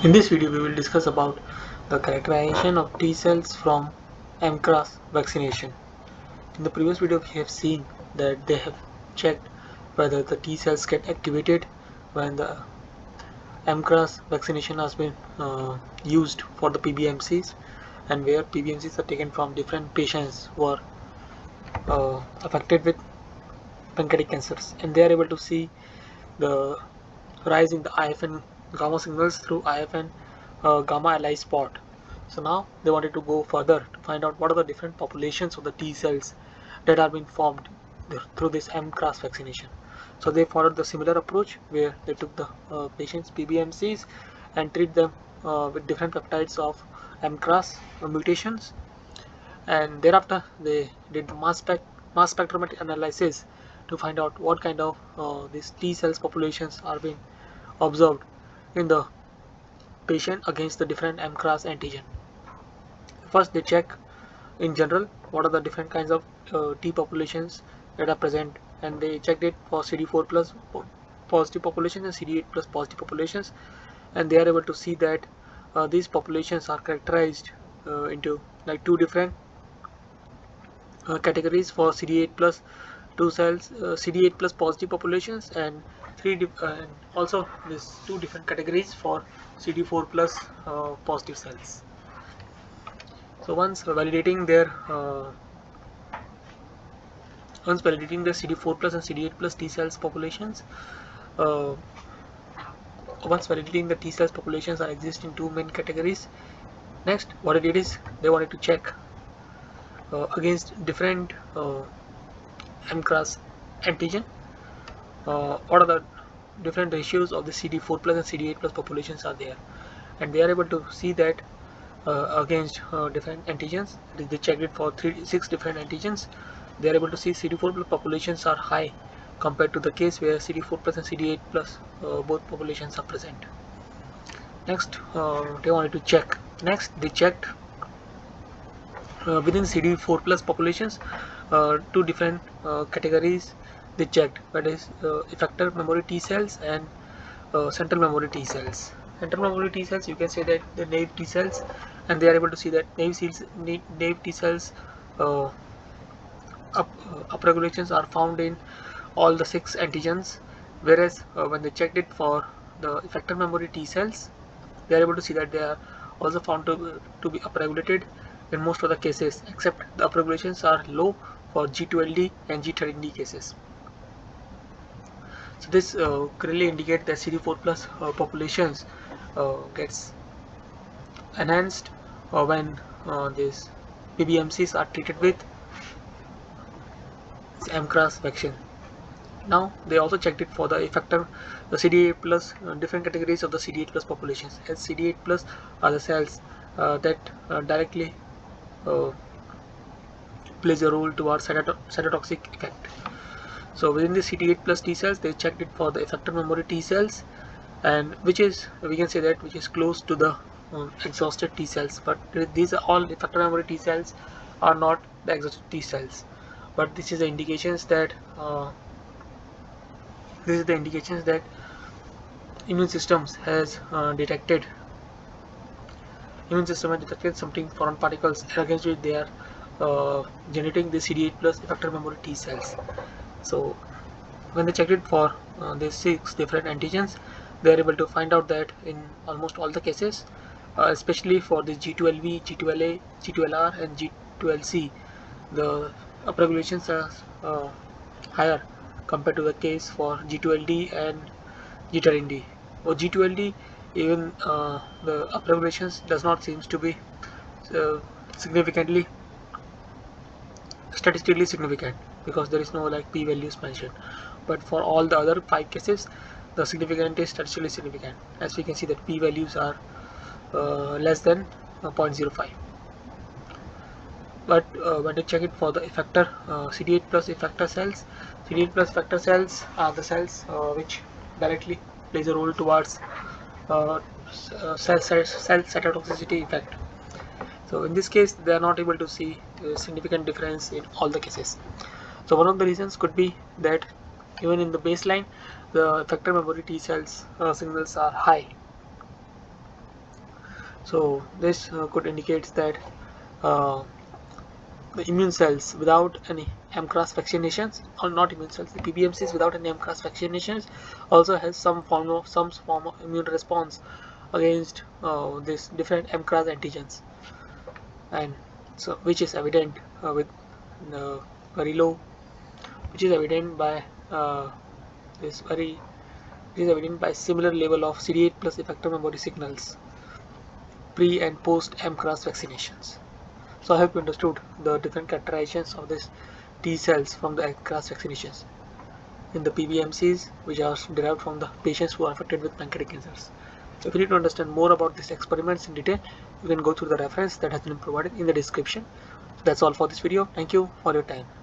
In this video, we will discuss about the characterization of T cells from mKRAS vaccination. In the previous video, we have seen that they have checked whether the T cells get activated when the mKRAS vaccination has been used for the PBMCs, and where PBMCs are taken from different patients who are affected with pancreatic cancers, and they are able to see the rise in the IFN gamma signals through IFN gamma Li spot. So now they wanted to go further to find out what are the different populations of the T cells that are being formed through this mKRAS vaccination. So they followed the similar approach where they took the patients PBMCs and treat them with different peptides of mKRAS mutations, and thereafter they did mass spectrometry analysis to find out what kind of these T cells populations are being observed in the patient against the different mKRAS antigen. First, they check in general what are the different kinds of T populations that are present, and they checked it for CD4 plus positive populations and CD8 plus positive populations, and they are able to see that these populations are characterized into like two different categories for CD8 plus 2 cells, CD8 plus positive populations, and and also these two different categories for CD4 plus positive cells. So once validating the CD4 plus and CD8 plus T cells populations, uh, once validating the T cells populations are exist in two main categories. Next, what it did is they wanted to check against different mKRAS antigen what are the different ratios of the CD4 plus and CD8 plus populations are there, and they are able to see that against different antigens. They checked it for 6 different antigens. They are able to see CD4 plus populations are high compared to the case where CD4 plus and CD8 plus both populations are present. Next, they wanted to check. Next, they checked within CD4 plus populations two different categories they checked, that is effector memory T cells and central memory T cells. Central memory T cells, you can say that the naïve T cells, and they are able to see that naïve T cells upregulations are found in all the 6 antigens, whereas when they checked it for the effector memory T cells, they are able to see that they are also found to be upregulated in most of the cases, except the upregulations are low for G12D and G13D cases. So this clearly indicates that CD4 plus populations gets enhanced when these PBMCs are treated with mKRAS vaccine. Now they also checked it for the effector, the CD8 plus different categories of the CD8 plus populations, as CD8 plus are the cells that directly plays a role towards cytotoxic effect. So within the CD8 plus T cells, they checked it for the effector memory T cells, and which is, we can say that, which is close to the exhausted T cells. But these are all effector memory T cells are not the exhausted T cells. But this is the indications that immune system has detected something, foreign particles, against which they are generating the CD8 plus effector memory T cells. So when they checked it for these 6 different antigens, they are able to find out that in almost all the cases, especially for the G12V, G12A, G12R and G12C, the upregulations are higher compared to the case for G12D and G13D. For G12D, even the upregulations does not seems to be uh, significantly statistically significant, because there is no like p values mentioned. But for all the other 5 cases, the significant is statistically significant, as we can see that p values are less than 0.05. But when you check it for the effector CD8 plus effector cells, CD8 plus effector cells are the cells which directly plays a role towards cell cytotoxicity effect. So in this case, they are not able to see a significant difference in all the cases. So one of the reasons could be that even in the baseline, the effector memory T cells signals are high. So this could indicates that uh, the immune cells without any mKRAS vaccinations, or not immune cells, the PBMCs without any mKRAS vaccinations also has some form of immune response against these different mKRAS antigens, and so which is evident with very low, which is evident by this very it is evident by similar level of CD8 plus effector memory signals pre and post mKRAS vaccinations. So I hope you understood the different characterizations of this T cells from the mKRAS vaccinations in the PBMCs, which are derived from the patients who are affected with pancreatic cancers. So if you need to understand more about these experiments in detail, you can go through the reference that has been provided in the description. So that's all for this video. Thank you for your time.